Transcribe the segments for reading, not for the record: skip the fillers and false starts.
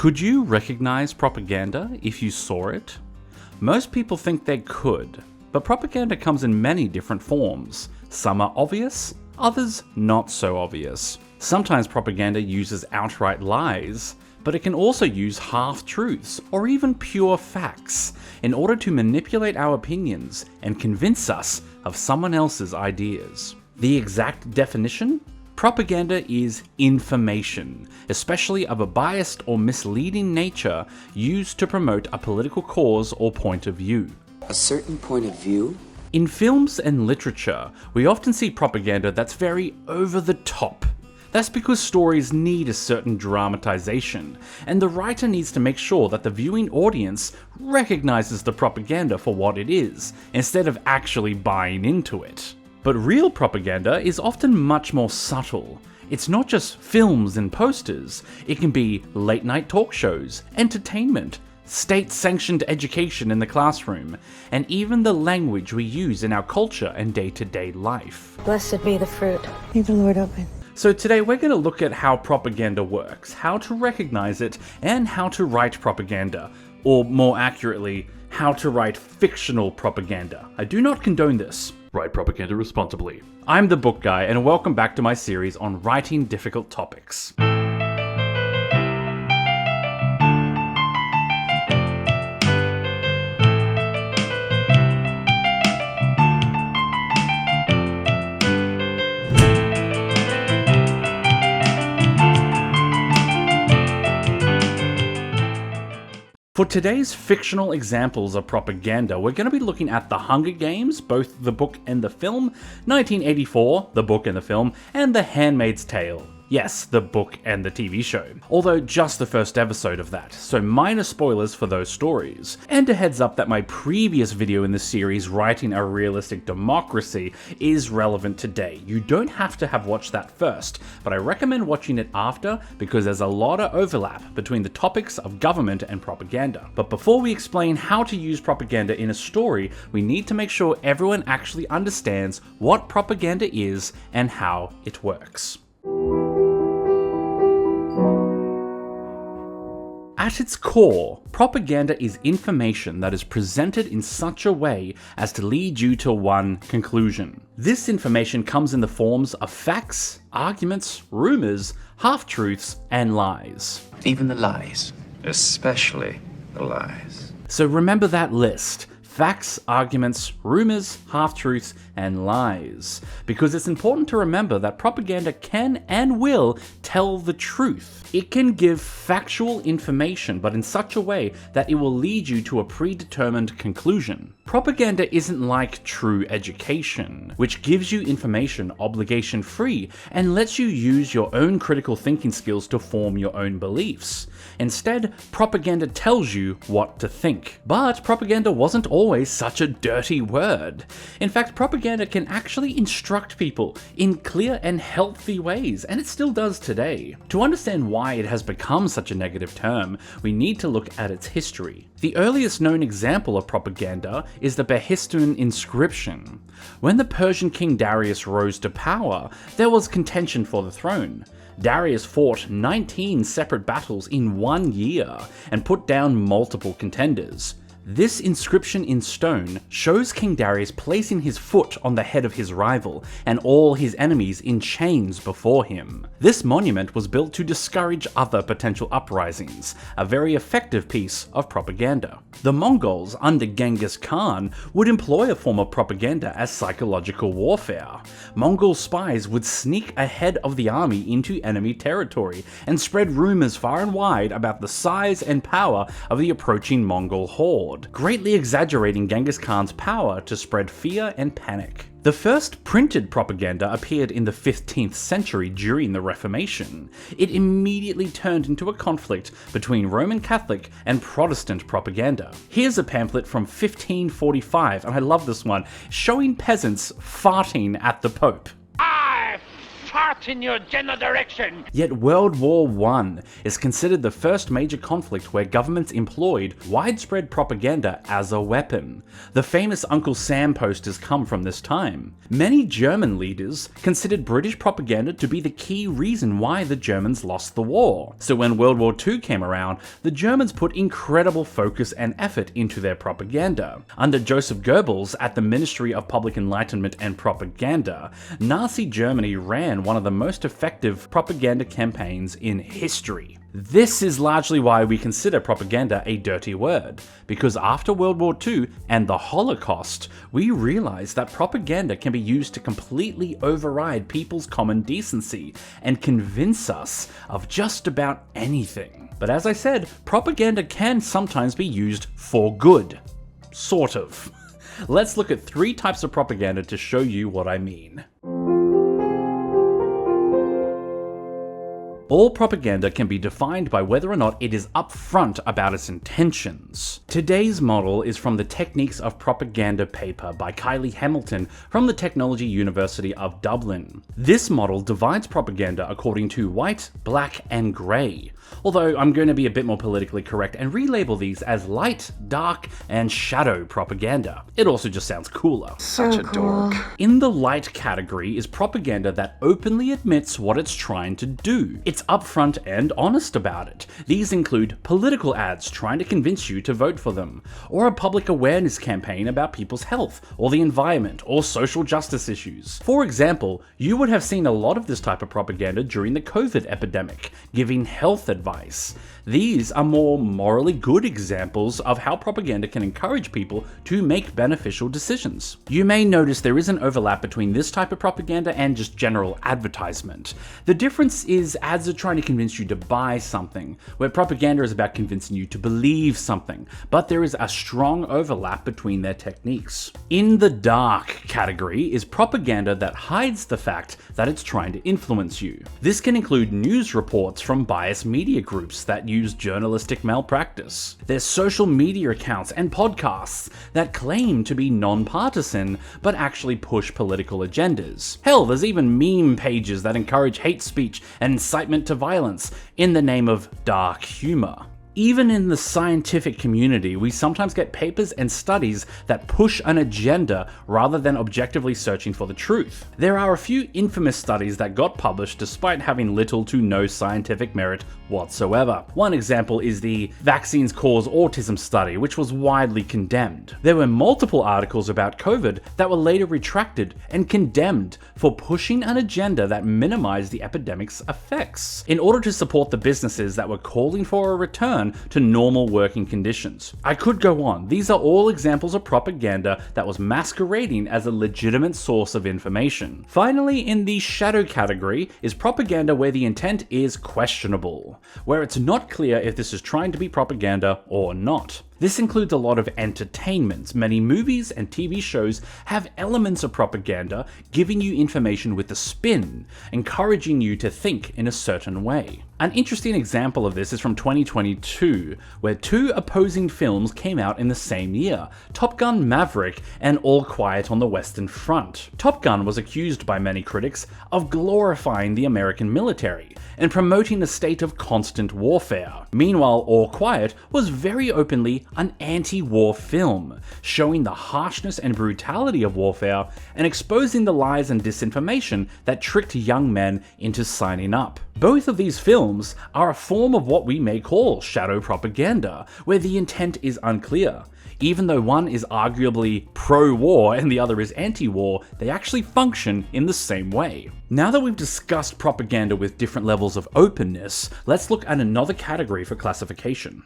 Could you recognize propaganda if you saw it? Most people think they could, but propaganda comes in many different forms. Some are obvious, others not so obvious. Sometimes propaganda uses outright lies, but it can also use half-truths or even pure facts in order to manipulate our opinions and convince us of someone else's ideas. The exact definition? Propaganda is information, especially of a biased or misleading nature used to promote a political cause or point of view. A certain point of view? In films and literature, we often see propaganda that's very over the top. That's because stories need a certain dramatization, and the writer needs to make sure that the viewing audience recognizes the propaganda for what it is, instead of actually buying into it. But real propaganda is often much more subtle. It's not just films and posters, it can be late-night talk shows, entertainment, state-sanctioned education in the classroom, and even the language we use in our culture and day-to-day life. Blessed be the fruit. May the Lord open. So today we're going to look at how propaganda works, how to recognize it, and how to write propaganda, or more accurately, how to write fictional propaganda. I do not condone this. Write propaganda responsibly. I'm the Book Guy, and welcome back to my series on writing difficult topics. For today's fictional examples of propaganda, we're going to be looking at The Hunger Games, both the book and the film, 1984, the book and the film, and The Handmaid's Tale. Yes, the book and the TV show, although just the first episode of that, so minor spoilers for those stories. And a heads up that my previous video in the series, Writing a Realistic Democracy, is relevant today. You don't have to have watched that first, but I recommend watching it after because there's a lot of overlap between the topics of government and propaganda. But before we explain how to use propaganda in a story, we need to make sure everyone actually understands what propaganda is and how it works. At its core, propaganda is information that is presented in such a way as to lead you to one conclusion. This information comes in the forms of facts, arguments, rumors, half-truths, and lies. Even the lies. Especially the lies. So remember that list. Facts, arguments, rumors, half-truths, and lies. Because it's important to remember that propaganda can and will tell the truth. It can give factual information, but in such a way that it will lead you to a predetermined conclusion. Propaganda isn't like true education, which gives you information obligation-free and lets you use your own critical thinking skills to form your own beliefs. Instead, propaganda tells you what to think. But propaganda wasn't always such a dirty word. In fact, propaganda can actually instruct people in clear and healthy ways, and it still does today. To understand why it has become such a negative term, we need to look at its history. The earliest known example of propaganda is the Behistun inscription. When the Persian king Darius rose to power, there was contention for the throne. Darius fought 19 separate battles in 1 year and put down multiple contenders. This inscription in stone shows King Darius placing his foot on the head of his rival and all his enemies in chains before him. This monument was built to discourage other potential uprisings, a very effective piece of propaganda. The Mongols under Genghis Khan would employ a form of propaganda as psychological warfare. Mongol spies would sneak ahead of the army into enemy territory and spread rumors far and wide about the size and power of the approaching Mongol horde, greatly exaggerating Genghis Khan's power to spread fear and panic. The first printed propaganda appeared in the 15th century during the Reformation. It immediately turned into a conflict between Roman Catholic and Protestant propaganda. Here's a pamphlet from 1545, and I love this one, showing peasants farting at the Pope. I fart not in your general direction. Yet World War I is considered the first major conflict where governments employed widespread propaganda as a weapon. The famous Uncle Sam posters come from this time. Many German leaders considered British propaganda to be the key reason why the Germans lost the war. So when World War II came around, the Germans put incredible focus and effort into their propaganda. Under Joseph Goebbels at the Ministry of Public Enlightenment and Propaganda, Nazi Germany ran one of the most effective propaganda campaigns in history. This is largely why we consider propaganda a dirty word, because after World War II and the Holocaust, we realized that propaganda can be used to completely override people's common decency and convince us of just about anything. But as I said, propaganda can sometimes be used for good. Sort of. Let's look at 3 types of propaganda to show you what I mean. All propaganda can be defined by whether or not it is upfront about its intentions. Today's model is from the Techniques of Propaganda paper by Kylie Hamilton from the Technology University of Dublin. This model divides propaganda according to white, black, and grey. Although I'm going to be a bit more politically correct and relabel these as light, dark, and shadow propaganda. It also just sounds cooler. Such a dork. In the light category is propaganda that openly admits what it's trying to do. It's upfront and honest about it. These include political ads trying to convince you to vote for them, or a public awareness campaign about people's health, or the environment, or social justice issues. For example, you would have seen a lot of this type of propaganda during the COVID epidemic, giving health advice. These are more morally good examples of how propaganda can encourage people to make beneficial decisions. You may notice there is an overlap between this type of propaganda and just general advertisement. The difference is ads are trying to convince you to buy something, where propaganda is about convincing you to believe something, but there is a strong overlap between their techniques. In the dark category is propaganda that hides the fact that it's trying to influence you. This can include news reports from biased media groups that use journalistic malpractice. There's social media accounts and podcasts that claim to be non-partisan but actually push political agendas. Hell, there's even meme pages that encourage hate speech and incitement to violence in the name of dark humor. Even in the scientific community, we sometimes get papers and studies that push an agenda rather than objectively searching for the truth. There are a few infamous studies that got published despite having little to no scientific merit whatsoever. One example is the Vaccines Cause Autism study, which was widely condemned. There were multiple articles about COVID that were later retracted and condemned for pushing an agenda that minimized the epidemic's effects, in order to support the businesses that were calling for a return to normal working conditions. I could go on. These are all examples of propaganda that was masquerading as a legitimate source of information. Finally, in the shadow category is propaganda where the intent is questionable, where it's not clear if this is trying to be propaganda or not. This includes a lot of entertainment. Many movies and TV shows have elements of propaganda, giving you information with a spin, encouraging you to think in a certain way. An interesting example of this is from 2022, where 2 opposing films came out in the same year, Top Gun: Maverick and All Quiet on the Western Front. Top Gun was accused by many critics of glorifying the American military and promoting a state of constant warfare. Meanwhile, All Quiet was very openly an anti-war film, showing the harshness and brutality of warfare and exposing the lies and disinformation that tricked young men into signing up. Both of these films are a form of what we may call shadow propaganda, where the intent is unclear. Even though one is arguably pro-war and the other is anti-war, they actually function in the same way. Now that we've discussed propaganda with different levels of openness, let's look at another category for classification.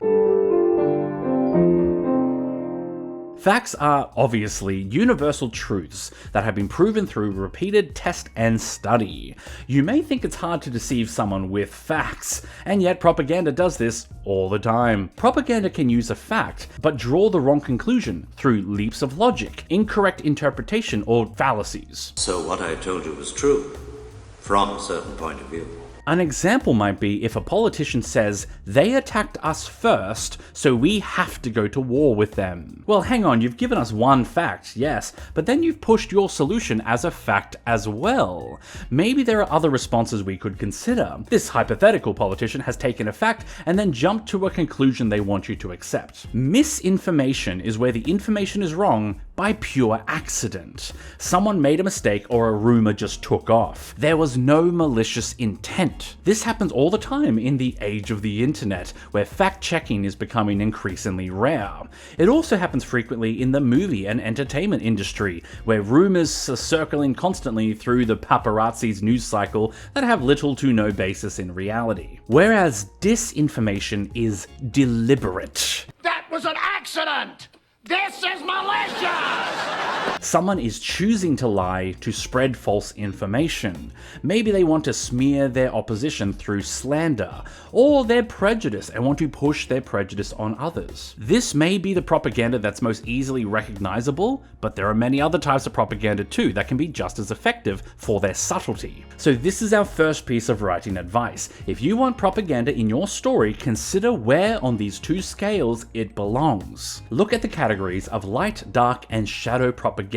Facts are obviously universal truths that have been proven through repeated test and study. You may think it's hard to deceive someone with facts, and yet propaganda does this all the time. Propaganda can use a fact, but draw the wrong conclusion through leaps of logic, incorrect interpretation, or fallacies. So what I told you was true, from a certain point of view. An example might be if a politician says, they attacked us first, so we have to go to war with them. Well, hang on, you've given us one fact, yes, but then you've pushed your solution as a fact as well. Maybe there are other responses we could consider. This hypothetical politician has taken a fact and then jumped to a conclusion they want you to accept. Misinformation is where the information is wrong by pure accident. Someone made a mistake or a rumor just took off. There was no malicious intent. This happens all the time in the age of the internet, where fact-checking is becoming increasingly rare. It also happens frequently in the movie and entertainment industry, where rumors are circling constantly through the paparazzi's news cycle that have little to no basis in reality. Whereas disinformation is deliberate. That was an accident! This is malicious! Someone is choosing to lie to spread false information. Maybe they want to smear their opposition through slander, or they're prejudiced and want to push their prejudice on others. This may be the propaganda that's most easily recognizable, but there are many other types of propaganda too that can be just as effective for their subtlety. So this is our first piece of writing advice. If you want propaganda in your story, consider where on these two scales it belongs. Look at the categories of light, dark, and shadow propaganda.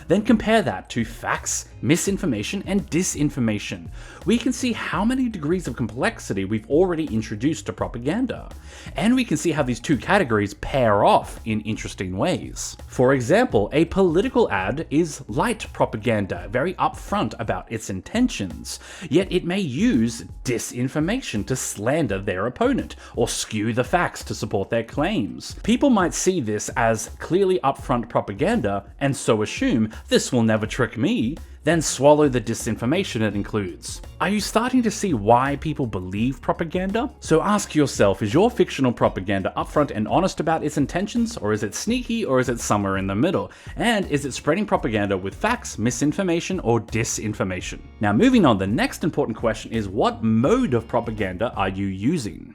Then compare that to facts, misinformation, and disinformation. We can see how many degrees of complexity we've already introduced to propaganda. And we can see how these two categories pair off in interesting ways. For example, a political ad is light propaganda, very upfront about its intentions, yet it may use disinformation to slander their opponent, or skew the facts to support their claims. People might see this as clearly upfront propaganda, and so assume, this will never trick me, then swallow the disinformation it includes. Are you starting to see why people believe propaganda? So ask yourself, is your fictional propaganda upfront and honest about its intentions, or is it sneaky, or is it somewhere in the middle? And is it spreading propaganda with facts, misinformation, or disinformation? Now moving on, the next important question is, what mode of propaganda are you using?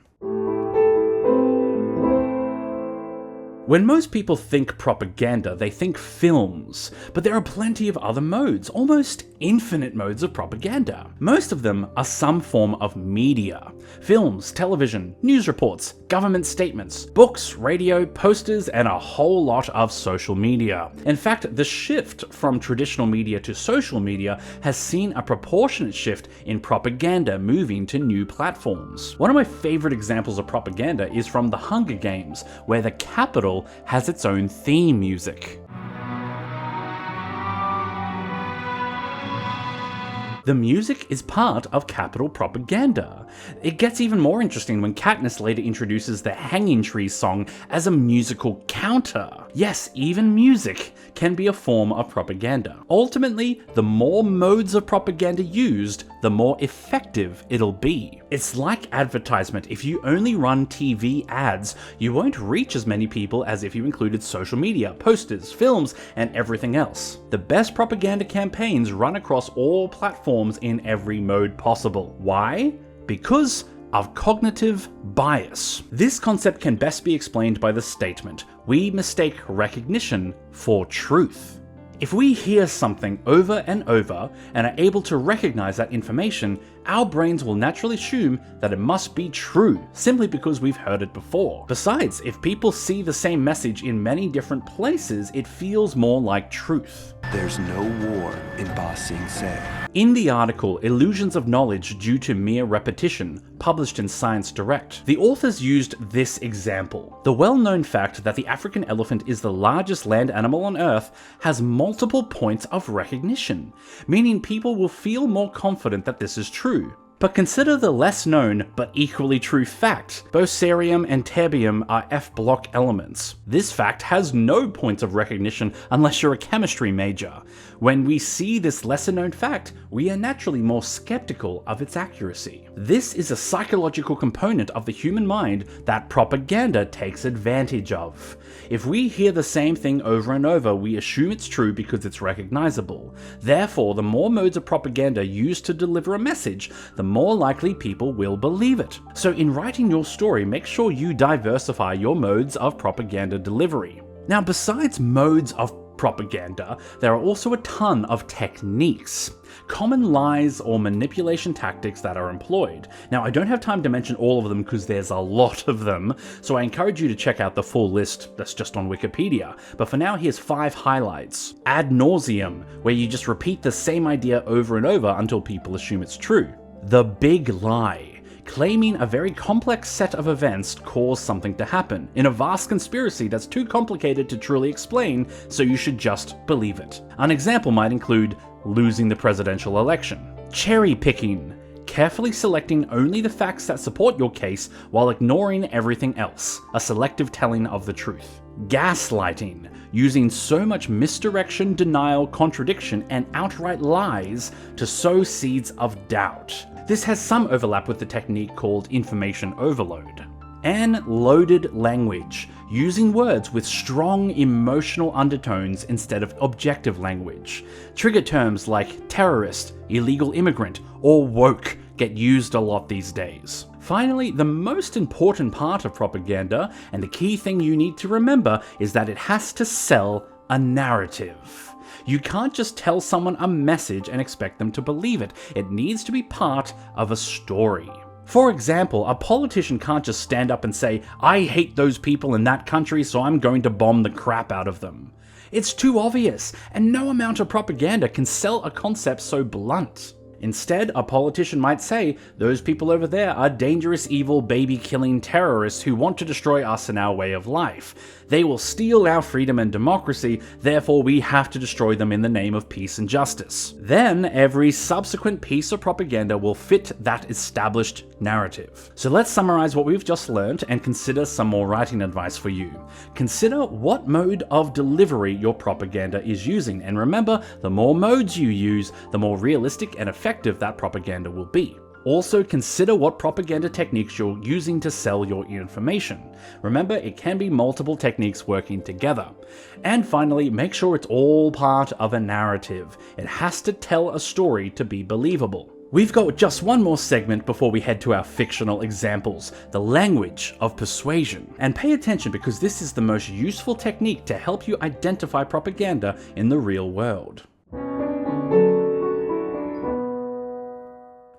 When most people think propaganda, they think films, but there are plenty of other modes, almost infinite modes of propaganda. Most of them are some form of media. Films, television, news reports, government statements, books, radio, posters, and a whole lot of social media. In fact, the shift from traditional media to social media has seen a proportionate shift in propaganda moving to new platforms. One of my favorite examples of propaganda is from The Hunger Games, where the Capitol has its own theme music. The music is part of Capitol propaganda. It gets even more interesting when Katniss later introduces the Hanging Tree song as a musical counter. Yes, even music can be a form of propaganda. Ultimately, the more modes of propaganda used, the more effective it'll be. It's like advertisement. If you only run TV ads, you won't reach as many people as if you included social media, posters, films, and everything else. The best propaganda campaigns run across all platforms in every mode possible. Why? Because of cognitive bias. This concept can best be explained by the statement, we mistake recognition for truth. If we hear something over and over and are able to recognize that information, our brains will naturally assume that it must be true, simply because we've heard it before. Besides, if people see the same message in many different places, it feels more like truth. There's no war in Ba Sing Se. In the article, Illusions of Knowledge Due to Mere Repetition, published in Science Direct, the authors used this example. The well-known fact that the African elephant is the largest land animal on Earth has multiple points of recognition, meaning people will feel more confident that this is true. But consider the less known but equally true fact. Both cerium and terbium are F-block elements. This fact has no points of recognition unless you're a chemistry major. When we see this lesser known fact, we are naturally more skeptical of its accuracy. This is a psychological component of the human mind that propaganda takes advantage of. If we hear the same thing over and over, we assume it's true because it's recognizable. Therefore, the more modes of propaganda used to deliver a message, the more likely people will believe it. So in writing your story, make sure you diversify your modes of propaganda delivery. Now, besides modes of propaganda, there are also a ton of techniques. Common lies or manipulation tactics that are employed. Now, I don't have time to mention all of them because there's a lot of them, so I encourage you to check out the full list that's just on Wikipedia. But for now, here's 5 highlights. Ad nauseum, where you just repeat the same idea over and over until people assume it's true. The big lie, claiming a very complex set of events caused something to happen in a vast conspiracy that's too complicated to truly explain, so you should just believe it. An example might include losing the presidential election. Cherry picking, carefully selecting only the facts that support your case while ignoring everything else, a selective telling of the truth. Gaslighting, using so much misdirection, denial, contradiction, and outright lies to sow seeds of doubt. This has some overlap with the technique called information overload. And loaded language, using words with strong emotional undertones instead of objective language. Trigger terms like terrorist, illegal immigrant, or woke get used a lot these days. Finally, the most important part of propaganda, and the key thing you need to remember, is that it has to sell a narrative. You can't just tell someone a message and expect them to believe it. It needs to be part of a story. For example, a politician can't just stand up and say, "I hate those people in that country, so I'm going to bomb the crap out of them." It's too obvious, and no amount of propaganda can sell a concept so blunt. Instead, a politician might say, "Those people over there are dangerous, evil, baby-killing terrorists who want to destroy us and our way of life. They will steal our freedom and democracy, therefore we have to destroy them in the name of peace and justice." Then, every subsequent piece of propaganda will fit that established narrative. So let's summarize what we've just learned and consider some more writing advice for you. Consider what mode of delivery your propaganda is using, and remember, the more modes you use, the more realistic and effective that propaganda will be. Also, consider what propaganda techniques you're using to sell your information. Remember, it can be multiple techniques working together. And finally, make sure it's all part of a narrative. It has to tell a story to be believable. We've got just one more segment before we head to our fictional examples, the language of persuasion. And pay attention because this is the most useful technique to help you identify propaganda in the real world.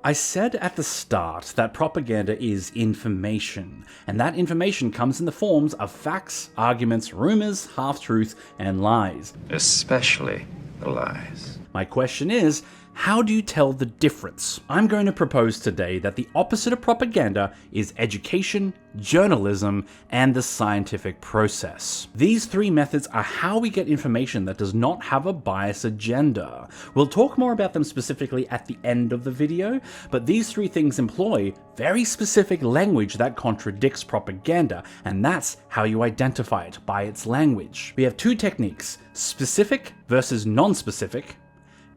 I said at the start that propaganda is information, and that information comes in the forms of facts, arguments, rumors, half-truths, and lies. Especially the lies. My question is, how do you tell the difference? I'm going to propose today that the opposite of propaganda is education, journalism, and the scientific process. These 3 methods are how we get information that does not have a bias agenda. We'll talk more about them specifically at the end of the video, but these 3 things employ very specific language that contradicts propaganda, and that's how you identify it, by its language. We have 2 techniques, specific versus non-specific,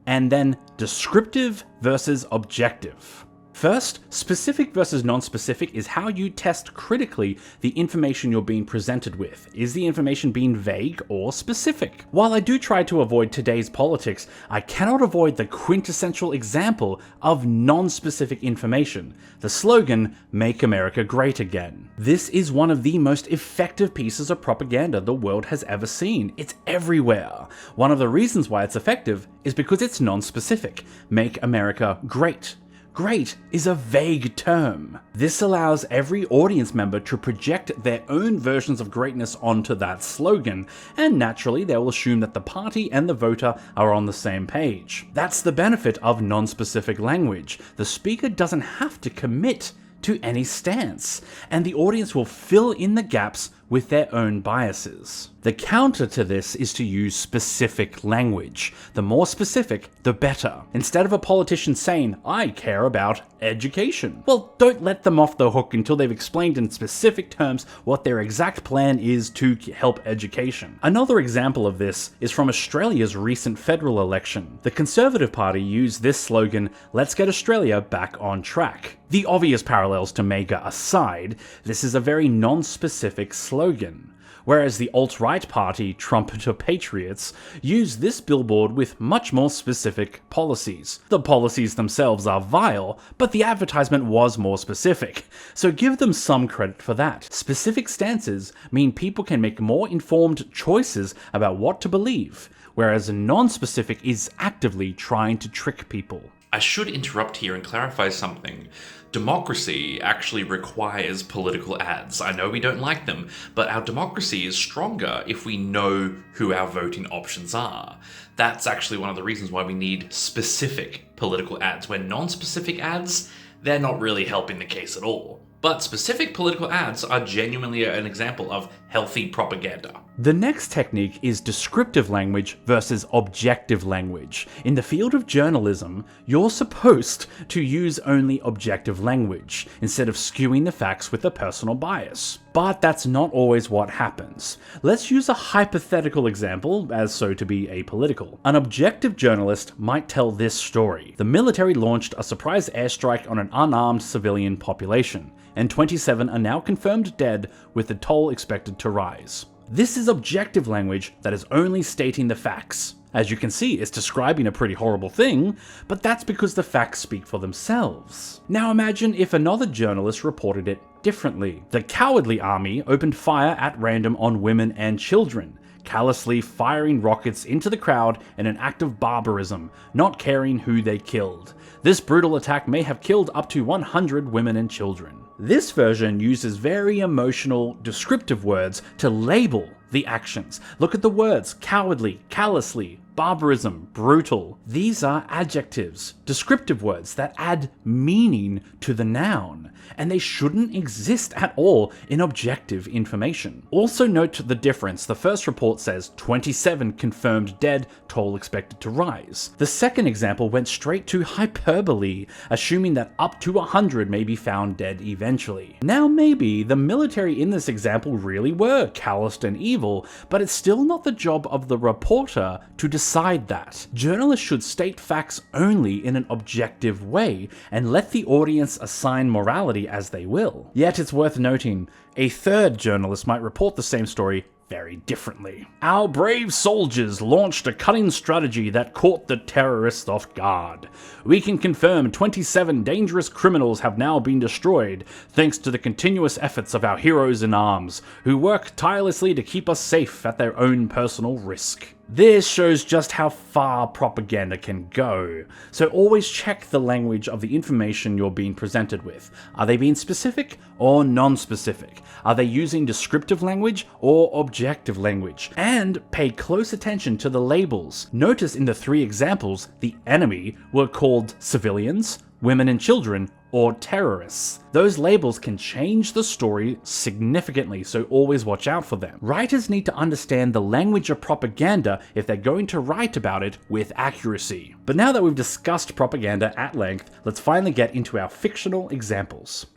and then descriptive versus objective. First, specific versus non-specific is how you test critically the information you're being presented with. Is the information being vague or specific? While I do try to avoid today's politics, I cannot avoid the quintessential example of non-specific information, the slogan, "Make America Great Again." This is one of the most effective pieces of propaganda the world has ever seen. It's everywhere. One of the reasons why it's effective is because it's non-specific. Make America Great. Great is a vague term. This allows every audience member to project their own versions of greatness onto that slogan, and naturally they will assume that the party and the voter are on the same page. That's the benefit of non-specific language. The speaker doesn't have to commit to any stance, and the audience will fill in the gaps with their own biases. The counter to this is to use specific language. The more specific, the better. Instead of a politician saying, "I care about education," well, don't let them off the hook until they've explained in specific terms what their exact plan is to help education. Another example of this is from Australia's recent federal election. The Conservative Party used this slogan, "Let's get Australia back on track." The obvious parallels to MAGA aside, this is a very non-specific slogan. slogan. Whereas the alt-right party, Trumpeter Patriots, use this billboard with much more specific policies. The policies themselves are vile, but the advertisement was more specific, so give them some credit for that. Specific stances mean people can make more informed choices about what to believe, whereas non-specific is actively trying to trick people. I should interrupt here and clarify something. Democracy actually requires political ads. I know we don't like them, but our democracy is stronger if we know who our voting options are. That's actually one of the reasons why we need specific political ads. When non-specific ads, they're not really helping the case at all. But specific political ads are genuinely an example of healthy propaganda. The next technique is descriptive language versus objective language. In the field of journalism, you're supposed to use only objective language, instead of skewing the facts with a personal bias. But that's not always what happens. Let's use a hypothetical example, as so to be apolitical. An objective journalist might tell this story. The military launched a surprise airstrike on an unarmed civilian population, and 27 are now confirmed dead, with the toll expected to rise. This is objective language that is only stating the facts. As you can see, it's describing a pretty horrible thing, but that's because the facts speak for themselves. Now imagine if another journalist reported it differently. The cowardly army opened fire at random on women and children, callously firing rockets into the crowd in an act of barbarism, not caring who they killed. This brutal attack may have killed up to 100 women and children. This version uses very emotional, descriptive words to label the actions. Look at the words cowardly, callously, barbarism, brutal. These are adjectives, descriptive words that add meaning to the noun, and they shouldn't exist at all in objective information. Also note the difference. The first report says 27 confirmed dead, toll expected to rise. The second example went straight to hyperbole, assuming that up to 100 may be found dead eventually. Now maybe the military in this example really were calloused and evil, but it's still not the job of the reporter to decide that. Journalists should state facts only in an objective way and let the audience assign morality as they will. Yet it's worth noting, a third journalist might report the same story very differently. Our brave soldiers launched a cunning strategy that caught the terrorists off guard. We can confirm 27 dangerous criminals have now been destroyed, thanks to the continuous efforts of our heroes in arms, who work tirelessly to keep us safe at their own personal risk. This shows just how far propaganda can go, so always check the language of the information you're being presented with. Are they being specific or non-specific? Are they using descriptive language or objective language? And pay close attention to the labels. Notice in the three examples, the enemy were called civilians, women and children, or terrorists. Those labels can change the story significantly, so always watch out for them. Writers need to understand the language of propaganda if they're going to write about it with accuracy. But now that we've discussed propaganda at length, let's finally get into our fictional examples.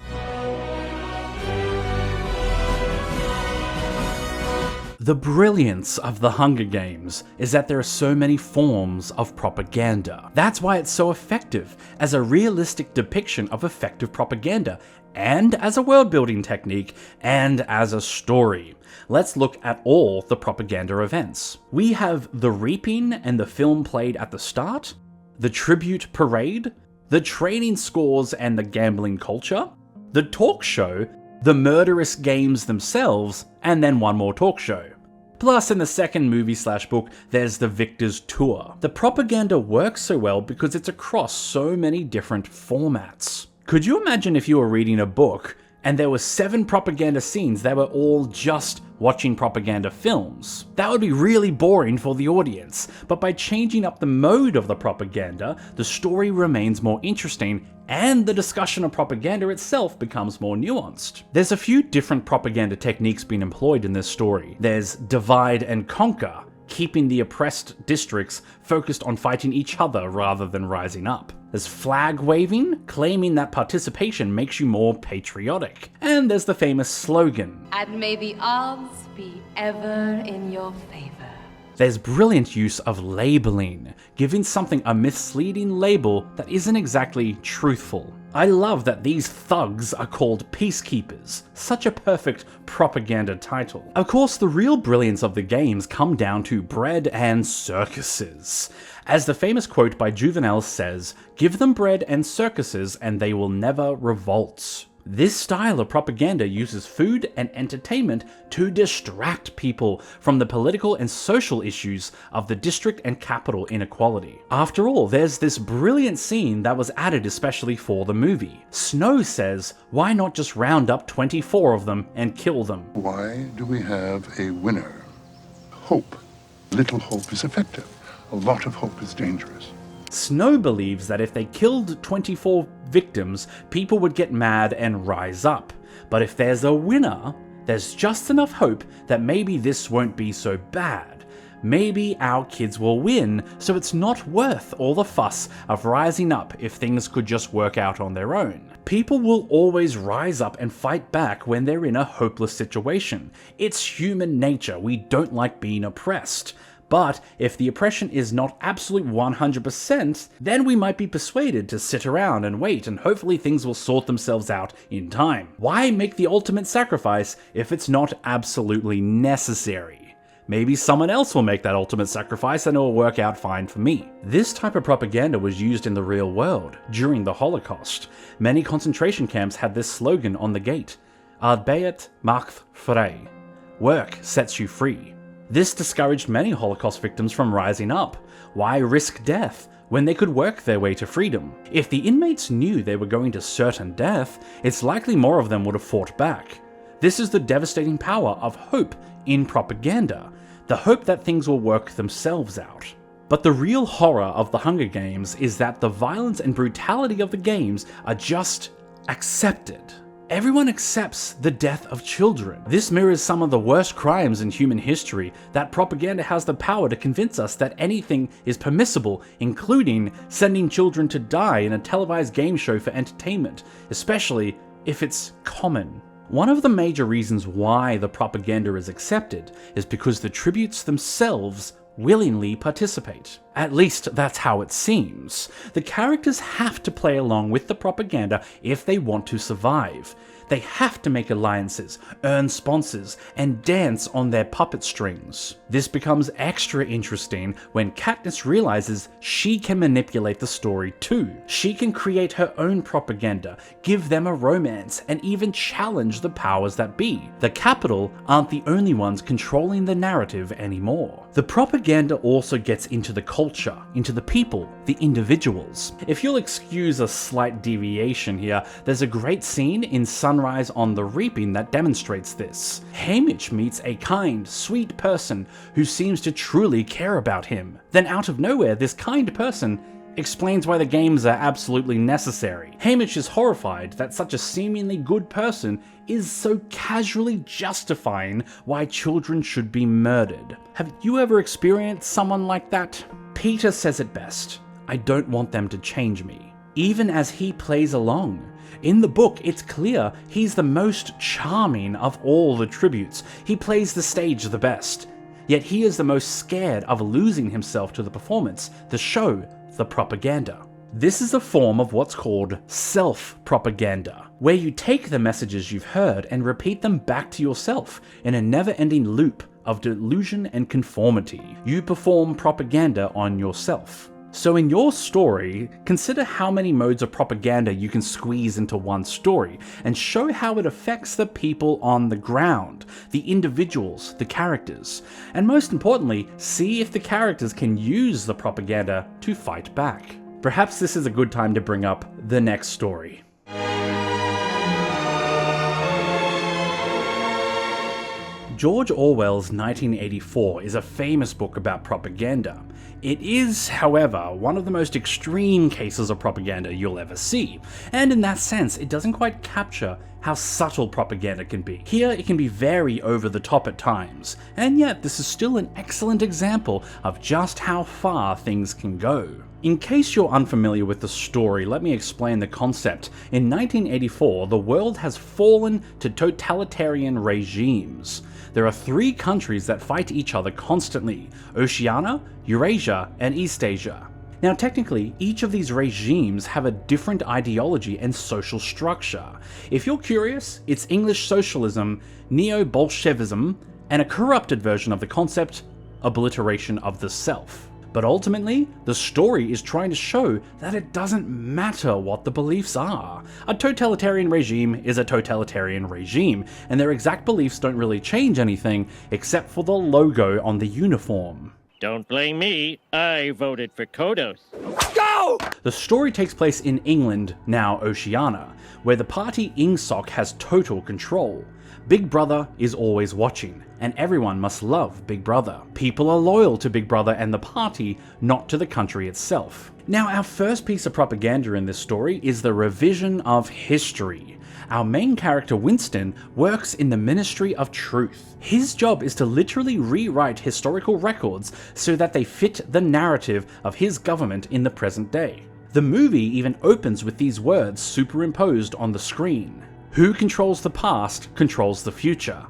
The brilliance of The Hunger Games is that there are so many forms of propaganda. That's why it's so effective as a realistic depiction of effective propaganda, and as a world-building technique, and as a story. Let's look at all the propaganda events. We have the reaping and the film played at the start, the tribute parade, the training scores and the gambling culture, the talk show, the murderous games themselves, and then one more talk show. Plus, in the second movie/book, there's the Victor's Tour. The propaganda works so well because it's across so many different formats. Could you imagine if you were reading a book and there were 7 propaganda scenes that were all just watching propaganda films? That would be really boring for the audience, but by changing up the mode of the propaganda, the story remains more interesting and the discussion of propaganda itself becomes more nuanced. There's a few different propaganda techniques being employed in this story. There's divide and conquer, keeping the oppressed districts focused on fighting each other rather than rising up. There's flag waving, claiming that participation makes you more patriotic. And there's the famous slogan, "And may the odds be ever in your favor." There's brilliant use of labeling, giving something a misleading label that isn't exactly truthful. I love that these thugs are called peacekeepers, such a perfect propaganda title. Of course, the real brilliance of the games come down to bread and circuses. As the famous quote by Juvenal says, "Give them bread and circuses and they will never revolt." This style of propaganda uses food and entertainment to distract people from the political and social issues of the district and capital inequality. After all, there's this brilliant scene that was added especially for the movie. Snow says, "Why not just round up 24 of them and kill them?" Why do we have a winner? Hope. Little hope is effective. A lot of hope is dangerous. Snow believes that if they killed 24 victims, people would get mad and rise up. But if there's a winner, there's just enough hope that maybe this won't be so bad. Maybe our kids will win, so it's not worth all the fuss of rising up if things could just work out on their own. People will always rise up and fight back when they're in a hopeless situation. It's human nature, we don't like being oppressed. But if the oppression is not absolute 100%, then we might be persuaded to sit around and wait and hopefully things will sort themselves out in time. Why make the ultimate sacrifice if it's not absolutely necessary? Maybe someone else will make that ultimate sacrifice and it will work out fine for me. This type of propaganda was used in the real world during the Holocaust. Many concentration camps had this slogan on the gate, "Arbeid macht frei." Work sets you free. This discouraged many Holocaust victims from rising up. Why risk death when they could work their way to freedom? If the inmates knew they were going to certain death, it's likely more of them would have fought back. This is the devastating power of hope in propaganda, the hope that things will work themselves out. But the real horror of the Hunger Games is that the violence and brutality of the games are just accepted. Everyone accepts the death of children. This mirrors some of the worst crimes in human history, that propaganda has the power to convince us that anything is permissible, including sending children to die in a televised game show for entertainment, especially if it's common. One of the major reasons why the propaganda is accepted is because the tributes themselves willingly participate. At least that's how it seems. The characters have to play along with the propaganda if they want to survive. They have to make alliances, earn sponsors, and dance on their puppet strings. This becomes extra interesting when Katniss realizes she can manipulate the story too. She can create her own propaganda, give them a romance, and even challenge the powers that be. The Capitol aren't the only ones controlling the narrative anymore. The propaganda also gets into the culture, into the people, the individuals. If you'll excuse a slight deviation here, there's a great scene in Sunrise on the Reaping that demonstrates this. Haymitch meets a kind, sweet person who seems to truly care about him. Then out of nowhere, this kind person explains why the games are absolutely necessary. Haymitch is horrified that such a seemingly good person is so casually justifying why children should be murdered. Have you ever experienced someone like that? Peter says it best, "I don't want them to change me." Even as he plays along. In the book, it's clear he's the most charming of all the tributes. He plays the stage the best. Yet he is the most scared of losing himself to the performance, the show, the propaganda. This is a form of what's called self-propaganda, where you take the messages you've heard and repeat them back to yourself in a never-ending loop of delusion and conformity. You perform propaganda on yourself. So in your story, consider how many modes of propaganda you can squeeze into one story, and show how it affects the people on the ground, the individuals, the characters, and most importantly, see if the characters can use the propaganda to fight back. Perhaps this is a good time to bring up the next story. George Orwell's 1984 is a famous book about propaganda. It is, however, one of the most extreme cases of propaganda you'll ever see, and in that sense, it doesn't quite capture how subtle propaganda can be. Here it can be very over the top at times, and yet this is still an excellent example of just how far things can go. In case you're unfamiliar with the story, let me explain the concept. In 1984, the world has fallen to totalitarian regimes. There are 3 countries that fight each other constantly: Oceania, Eurasia, and Eastasia. Now technically, each of these regimes have a different ideology and social structure. If you're curious, it's English socialism, neo-Bolshevism, and a corrupted version of the concept, obliteration of the self. But ultimately, the story is trying to show that it doesn't matter what the beliefs are. A totalitarian regime is a totalitarian regime, and their exact beliefs don't really change anything except for the logo on the uniform. Don't blame me, I voted for Kodos. Go! The story takes place in England, now Oceania, where the party INGSOC has total control. Big Brother is always watching, and everyone must love Big Brother. People are loyal to Big Brother and the party, not to the country itself. Now, our first piece of propaganda in this story is the revision of history. Our main character Winston works in the Ministry of Truth. His job is to literally rewrite historical records so that they fit the narrative of his government in the present day. The movie even opens with these words superimposed on the screen. Who controls the past controls the future.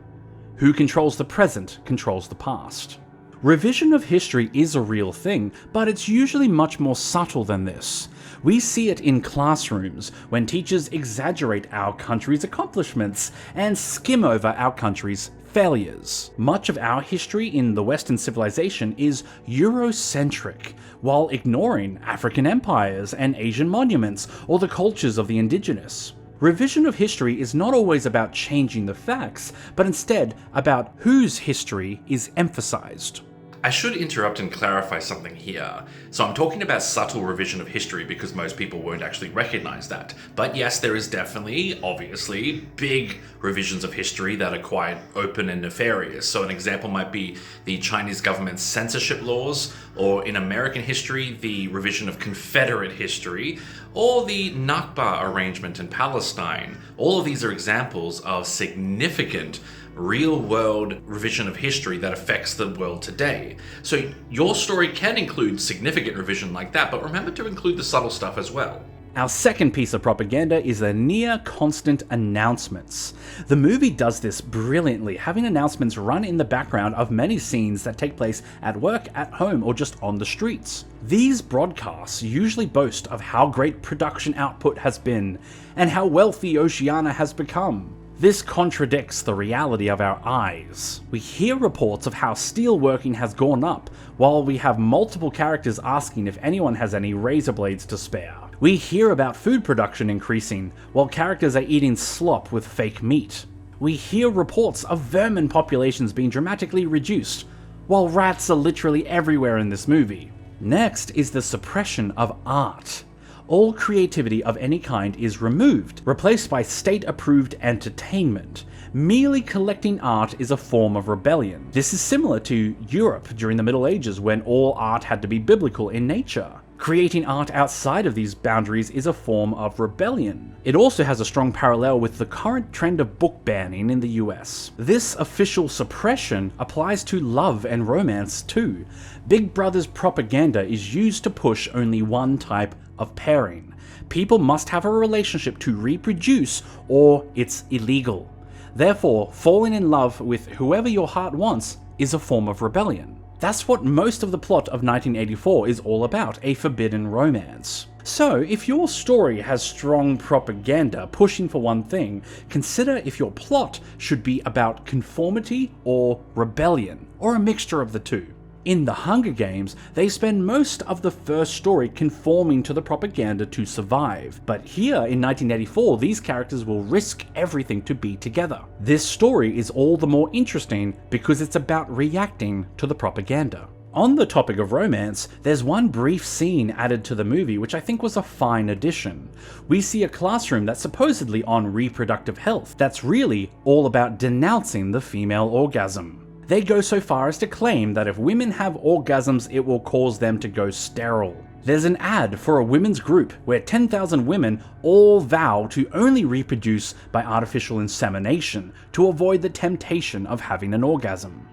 Who controls the present controls the past. Revision of history is a real thing, but it's usually much more subtle than this. We see it in classrooms, when teachers exaggerate our country's accomplishments and skim over our country's failures. Much of our history in the Western civilization is Eurocentric, while ignoring African empires and Asian monuments or the cultures of the indigenous. Revision of history is not always about changing the facts, but instead about whose history is emphasized. I should interrupt and clarify something here. So I'm talking about subtle revision of history because most people won't actually recognize that. But yes, there is definitely, obviously, big revisions of history that are quite open and nefarious. So an example might be the Chinese government's censorship laws, or in American history, the revision of Confederate history, or the Nakba arrangement in Palestine. All of these are examples of significant real-world revision of history that affects the world today. So your story can include significant revision like that, but remember to include the subtle stuff as well. Our second piece of propaganda is the near-constant announcements. The movie does this brilliantly, having announcements run in the background of many scenes that take place at work, at home, or just on the streets. These broadcasts usually boast of how great production output has been, and how wealthy Oceania has become. This contradicts the reality of our eyes. We hear reports of how steelworking has gone up, while we have multiple characters asking if anyone has any razor blades to spare. We hear about food production increasing, while characters are eating slop with fake meat. We hear reports of vermin populations being dramatically reduced, while rats are literally everywhere in this movie. Next is the suppression of art. All creativity of any kind is removed, replaced by state-approved entertainment. Merely collecting art is a form of rebellion. This is similar to Europe during the Middle Ages, when all art had to be biblical in nature. Creating art outside of these boundaries is a form of rebellion. It also has a strong parallel with the current trend of book banning in the US. This official suppression applies to love and romance too. Big Brother's propaganda is used to push only one type of pairing. People must have a relationship to reproduce, or it's illegal. Therefore, falling in love with whoever your heart wants is a form of rebellion. That's what most of the plot of 1984 is all about, a forbidden romance. So, if your story has strong propaganda pushing for one thing, consider if your plot should be about conformity or rebellion, or a mixture of the two. In The Hunger Games, they spend most of the first story conforming to the propaganda to survive, but here in 1984 these characters will risk everything to be together. This story is all the more interesting because it's about reacting to the propaganda. On the topic of romance, there's one brief scene added to the movie which I think was a fine addition. We see a classroom that's supposedly on reproductive health, that's really all about denouncing the female orgasm. They go so far as to claim that if women have orgasms, it will cause them to go sterile. There's an ad for a women's group where 10,000 women all vow to only reproduce by artificial insemination to avoid the temptation of having an orgasm.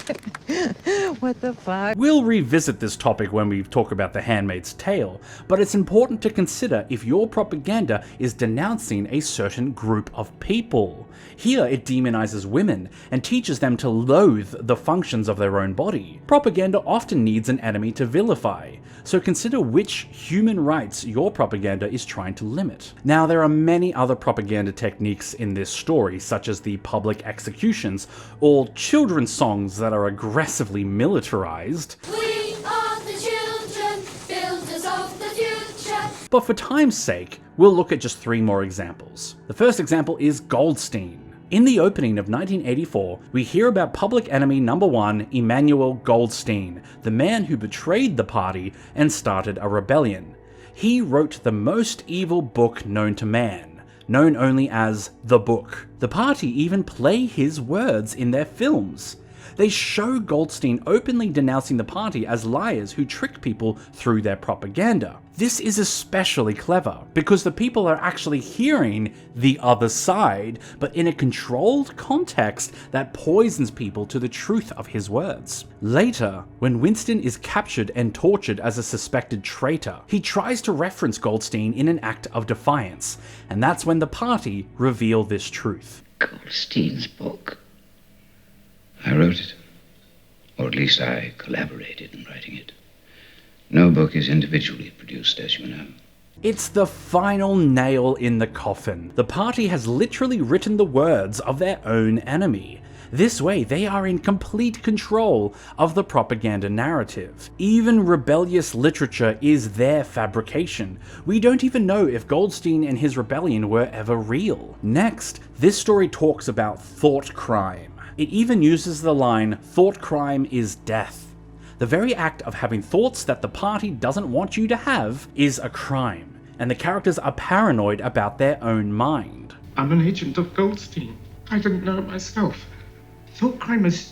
What the fuck? We'll revisit this topic when we talk about the Handmaid's Tale, but it's important to consider if your propaganda is denouncing a certain group of people. Here it demonizes women and teaches them to loathe the functions of their own body. Propaganda often needs an enemy to vilify, so consider which human rights your propaganda is trying to limit. Now, there are many other propaganda techniques in this story, such as the public executions or children's songs that are aggressively militarized. We are the children, builders of the future. But for time's sake, we'll look at just 3 more examples. The first example is Goldstein. In the opening of 1984, we hear about public enemy number 1, Emanuel Goldstein, the man who betrayed the party and started a rebellion. He wrote the most evil book known to man, known only as The Book. The party even play his words in their films. They show Goldstein openly denouncing the party as liars who trick people through their propaganda. This is especially clever because the people are actually hearing the other side, but in a controlled context that poisons people to the truth of his words. Later, when Winston is captured and tortured as a suspected traitor, he tries to reference Goldstein in an act of defiance, and that's when the party reveal this truth. Goldstein's book. I wrote it, or at least I collaborated in writing it. No book is individually produced, as you know. It's the final nail in the coffin. The party has literally written the words of their own enemy. This way, they are in complete control of the propaganda narrative. Even rebellious literature is their fabrication. We don't even know if Goldstein and his rebellion were ever real. Next, this story talks about thought crime. It even uses the line, "Thought crime is death." The very act of having thoughts that the party doesn't want you to have is a crime, and the characters are paranoid about their own mind. I'm an agent of Goldstein. I didn't know it myself. Thought crime is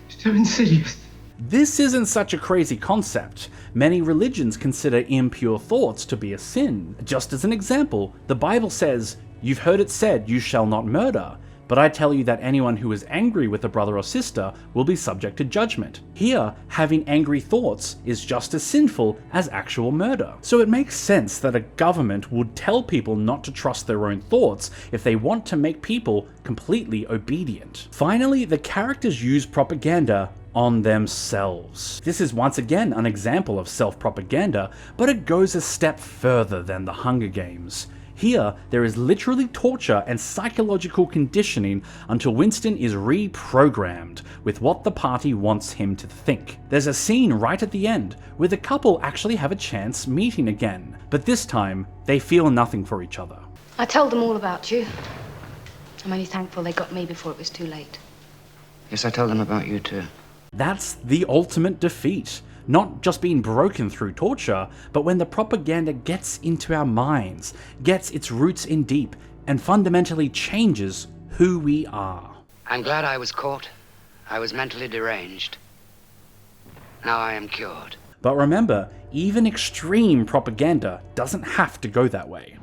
so insidious. This isn't such a crazy concept. Many religions consider impure thoughts to be a sin. Just as an example, the Bible says, "You've heard it said, you shall not murder. But I tell you that anyone who is angry with a brother or sister will be subject to judgment." Here, having angry thoughts is just as sinful as actual murder. So it makes sense that a government would tell people not to trust their own thoughts if they want to make people completely obedient. Finally, the characters use propaganda on themselves. This is once again an example of self-propaganda, but it goes a step further than the Hunger Games. Here, there is literally torture and psychological conditioning until Winston is reprogrammed with what the party wants him to think. There's a scene right at the end where the couple actually have a chance meeting again, but this time they feel nothing for each other. I told them all about you. I'm only thankful they got me before it was too late. Yes, I told them about you too. That's the ultimate defeat. Not just being broken through torture, but when the propaganda gets into our minds, gets its roots in deep, and fundamentally changes who we are. I'm glad I was caught. I was mentally deranged. Now I am cured. But remember, even extreme propaganda doesn't have to go that way.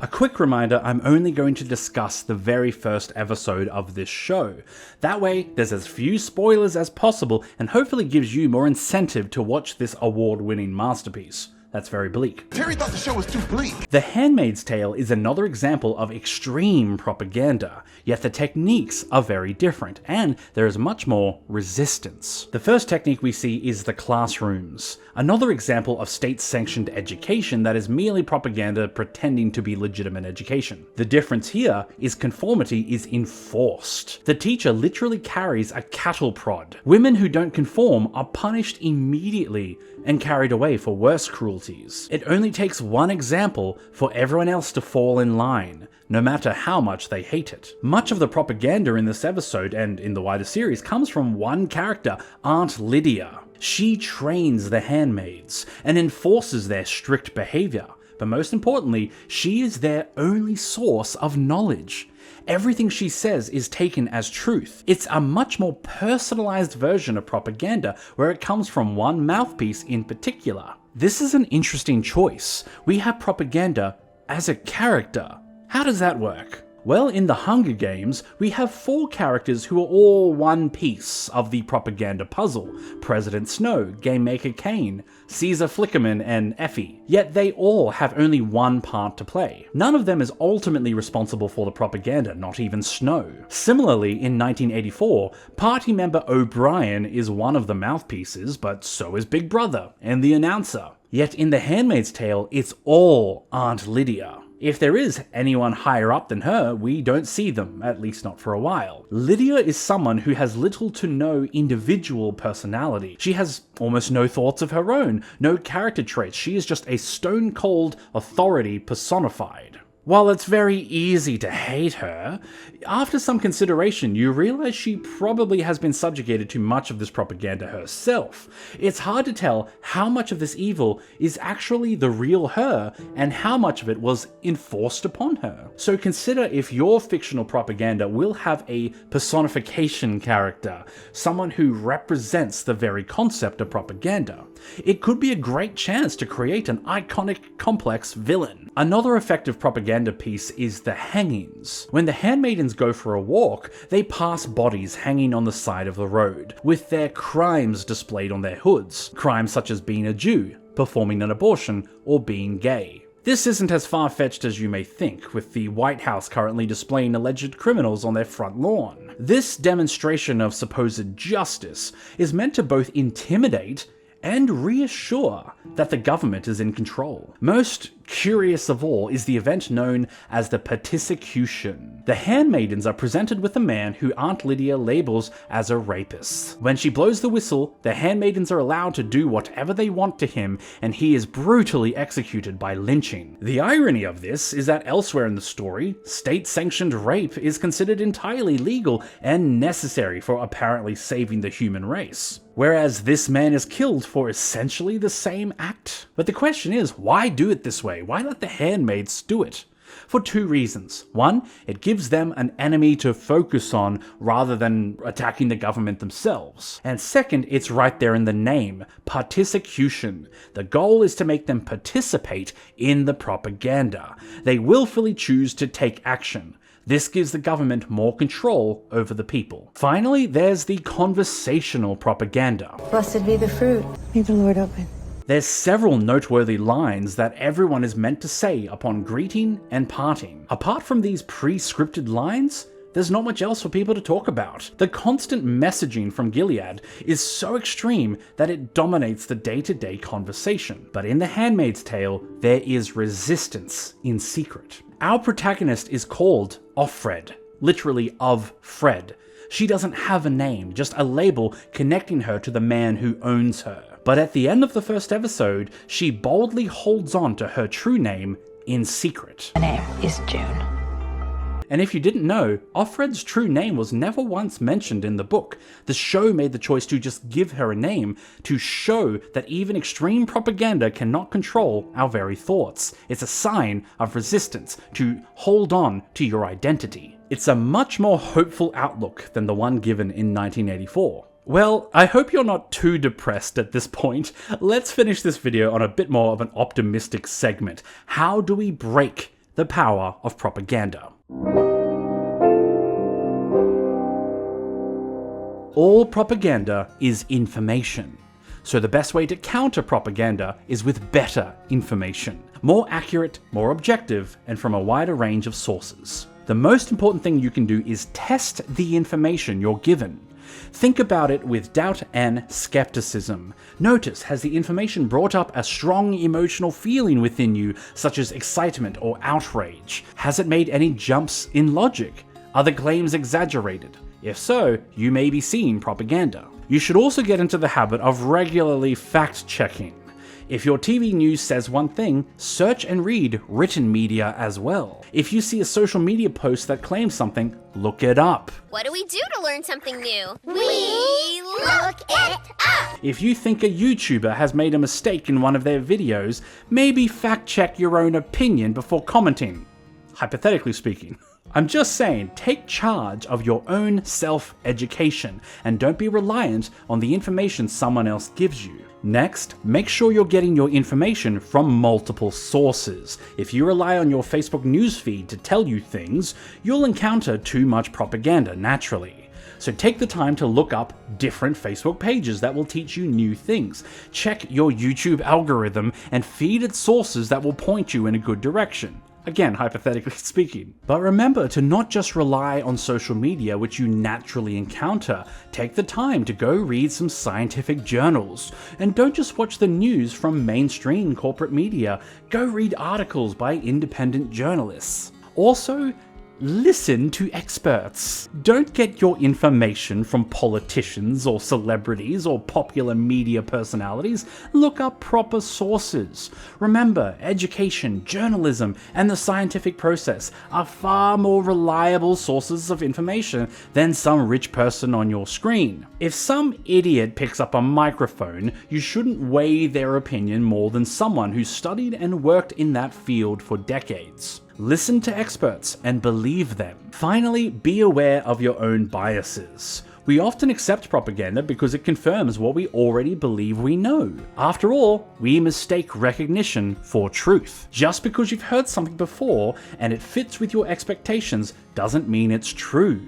A quick reminder, I'm only going to discuss the very first episode of this show. That way, there's as few spoilers as possible and hopefully gives you more incentive to watch this award-winning masterpiece. That's very bleak. Terry thought the show was too bleak. The Handmaid's Tale is another example of extreme propaganda, yet the techniques are very different, and there is much more resistance. The first technique we see is the classrooms, another example of state-sanctioned education that is merely propaganda pretending to be legitimate education. The difference here is conformity is enforced. The teacher literally carries a cattle prod. Women who don't conform are punished immediately and carried away for worse cruelties. It only takes one example for everyone else to fall in line, no matter how much they hate it. Much of the propaganda in this episode and in the wider series comes from one character, Aunt Lydia. She trains the handmaids and enforces their strict behavior, but most importantly, she is their only source of knowledge. Everything she says is taken as truth. It's a much more personalized version of propaganda where it comes from one mouthpiece in particular. This is an interesting choice. We have propaganda as a character. How does that work? Well, in the Hunger Games, we have 4 characters who are all one piece of the propaganda puzzle. President Snow, Game Maker Kane, Caesar Flickerman, and Effie. Yet they all have only one part to play. None of them is ultimately responsible for the propaganda, not even Snow. Similarly, in 1984, party member O'Brien is one of the mouthpieces, but so is Big Brother and the announcer. Yet in The Handmaid's Tale, it's all Aunt Lydia. If there is anyone higher up than her, we don't see them, at least not for a while. Lydia is someone who has little to no individual personality. She has almost no thoughts of her own, no character traits. She is just a stone-cold authority personified. While it's very easy to hate her, after some consideration you realize she probably has been subjugated to much of this propaganda herself. It's hard to tell how much of this evil is actually the real her and how much of it was enforced upon her. So consider if your fictional propaganda will have a personification character, someone who represents the very concept of propaganda. It could be a great chance to create an iconic, complex villain. Another effective propaganda piece is the hangings. When the handmaidens go for a walk, they pass bodies hanging on the side of the road, with their crimes displayed on their hoods. Crimes such as being a Jew, performing an abortion, or being gay. This isn't as far-fetched as you may think, with the White House currently displaying alleged criminals on their front lawn. This demonstration of supposed justice is meant to both intimidate and reassure that the government is in control. Most curious of all is the event known as the Persecution. The handmaidens are presented with a man who Aunt Lydia labels as a rapist. When she blows the whistle, the handmaidens are allowed to do whatever they want to him, and he is brutally executed by lynching. The irony of this is that elsewhere in the story, state-sanctioned rape is considered entirely legal and necessary for apparently saving the human race. Whereas this man is killed for essentially the same act. But the question is, why do it this way? Why let the handmaids do it? For 2 reasons. 1, it gives them an enemy to focus on rather than attacking the government themselves. And 2nd, it's right there in the name, participation. The goal is to make them participate in the propaganda. They willfully choose to take action. This gives the government more control over the people. Finally, there's the conversational propaganda. Blessed be the fruit. May the Lord open. There's several noteworthy lines that everyone is meant to say upon greeting and parting. Apart from these pre-scripted lines, there's not much else for people to talk about. The constant messaging from Gilead is so extreme that it dominates the day-to-day conversation. But in The Handmaid's Tale, there is resistance in secret. Our protagonist is called Offred, literally of Fred. She doesn't have a name, just a label connecting her to the man who owns her. But at the end of the first episode, she boldly holds on to her true name in secret. My name is June. And if you didn't know, Offred's true name was never once mentioned in the book. The show made the choice to just give her a name to show that even extreme propaganda cannot control our very thoughts. It's a sign of resistance to hold on to your identity. It's a much more hopeful outlook than the one given in 1984. Well, I hope you're not too depressed at this point. Let's finish this video on a bit more of an optimistic segment. How do we break the power of propaganda? All propaganda is information. So the best way to counter propaganda is with better information. More accurate, more objective, and from a wider range of sources. The most important thing you can do is test the information you're given. Think about it with doubt and skepticism. Notice, has the information brought up a strong emotional feeling within you, such as excitement or outrage? Has it made any jumps in logic? Are the claims exaggerated? If so, you may be seeing propaganda. You should also get into the habit of regularly fact-checking. If your TV news says one thing, search and read written media as well. If you see a social media post that claims something, look it up. What do we do to learn something new? We look it up! If you think a YouTuber has made a mistake in one of their videos, maybe fact check your own opinion before commenting. Hypothetically speaking. I'm just saying, take charge of your own self-education and don't be reliant on the information someone else gives you. Next, make sure you're getting your information from multiple sources. If you rely on your Facebook newsfeed to tell you things, you'll encounter too much propaganda naturally. So take the time to look up different Facebook pages that will teach you new things. Check your YouTube algorithm and feed it sources that will point you in a good direction. Again, hypothetically speaking. But remember to not just rely on social media, which you naturally encounter. Take the time to go read some scientific journals. And don't just watch the news from mainstream corporate media. Go read articles by independent journalists. Also, listen to experts. Don't get your information from politicians or celebrities or popular media personalities. Look up proper sources. Remember, education, journalism, and the scientific process are far more reliable sources of information than some rich person on your screen. If some idiot picks up a microphone, you shouldn't weigh their opinion more than someone who studied and worked in that field for decades. Listen to experts and believe them. Finally, be aware of your own biases. We often accept propaganda because it confirms what we already believe we know. After all, we mistake recognition for truth. Just because you've heard something before and it fits with your expectations doesn't mean it's true.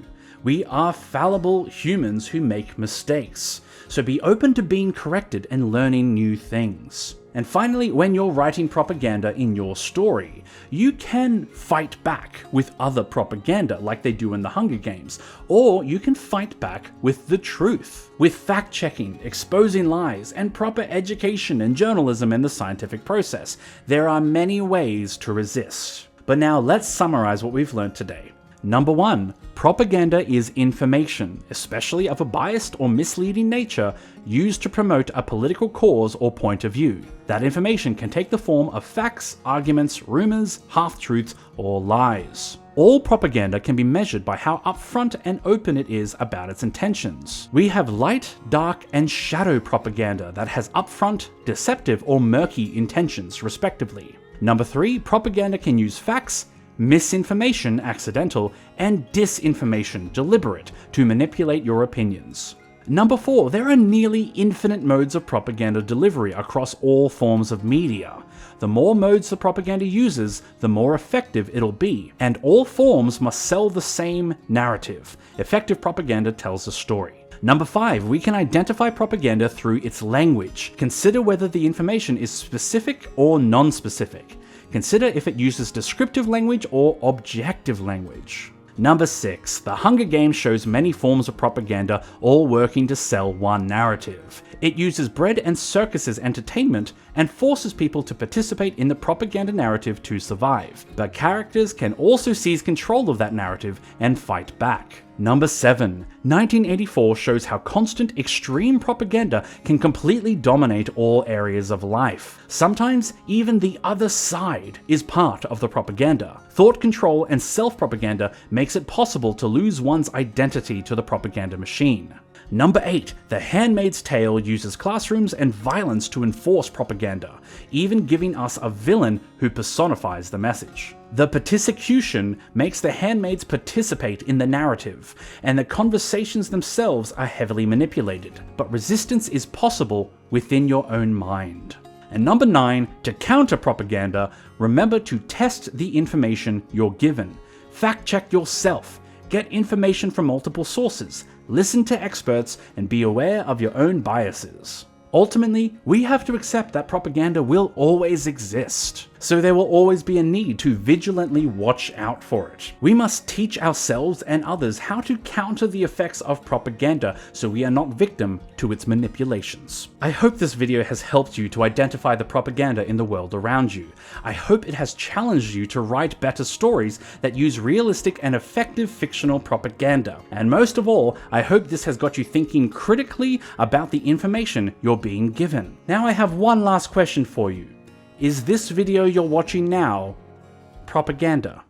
We are fallible humans who make mistakes. So be open to being corrected and learning new things. And finally, when you're writing propaganda in your story, you can fight back with other propaganda like they do in the Hunger Games, or you can fight back with the truth, with fact-checking, exposing lies, and proper education and journalism in the scientific process. There are many ways to resist. But now let's summarize what we've learned today. Number 1, propaganda is information, especially of a biased or misleading nature, used to promote a political cause or point of view. That information can take the form of facts, arguments, rumors, half-truths, or lies. All propaganda can be measured by how upfront and open it is about its intentions. We have light, dark, and shadow propaganda that has upfront, deceptive, or murky intentions, respectively. Number 3, propaganda can use facts, misinformation, accidental, and disinformation, deliberate, to manipulate your opinions. Number 4, there are nearly infinite modes of propaganda delivery across all forms of media. The more modes the propaganda uses, the more effective it'll be, and all forms must sell the same narrative. Effective propaganda tells a story. Number 5, we can identify propaganda through its language. Consider whether the information is specific or non-specific. Consider if it uses descriptive language or objective language. Number 6, the Hunger Games shows many forms of propaganda all working to sell one narrative. It uses bread and circuses entertainment and forces people to participate in the propaganda narrative to survive. But characters can also seize control of that narrative and fight back. Number 7, 1984 shows how constant extreme propaganda can completely dominate all areas of life. Sometimes even the other side is part of the propaganda. Thought control and self-propaganda makes it possible to lose one's identity to the propaganda machine. Number 8, The Handmaid's Tale uses classrooms and violence to enforce propaganda, even giving us a villain who personifies the message. The persecution makes the handmaids participate in the narrative, and the conversations themselves are heavily manipulated, but resistance is possible within your own mind. And number 9, to counter propaganda, remember to test the information you're given. Fact check yourself. Get information from multiple sources, listen to experts, and be aware of your own biases. Ultimately, we have to accept that propaganda will always exist. so there will always be a need to vigilantly watch out for it. We must teach ourselves and others how to counter the effects of propaganda so we are not victim to its manipulations. I hope this video has helped you to identify the propaganda in the world around you. I hope it has challenged you to write better stories that use realistic and effective fictional propaganda. And most of all, I hope this has got you thinking critically about the information you're being given. Now I have one last question for you. Is this video you're watching now propaganda?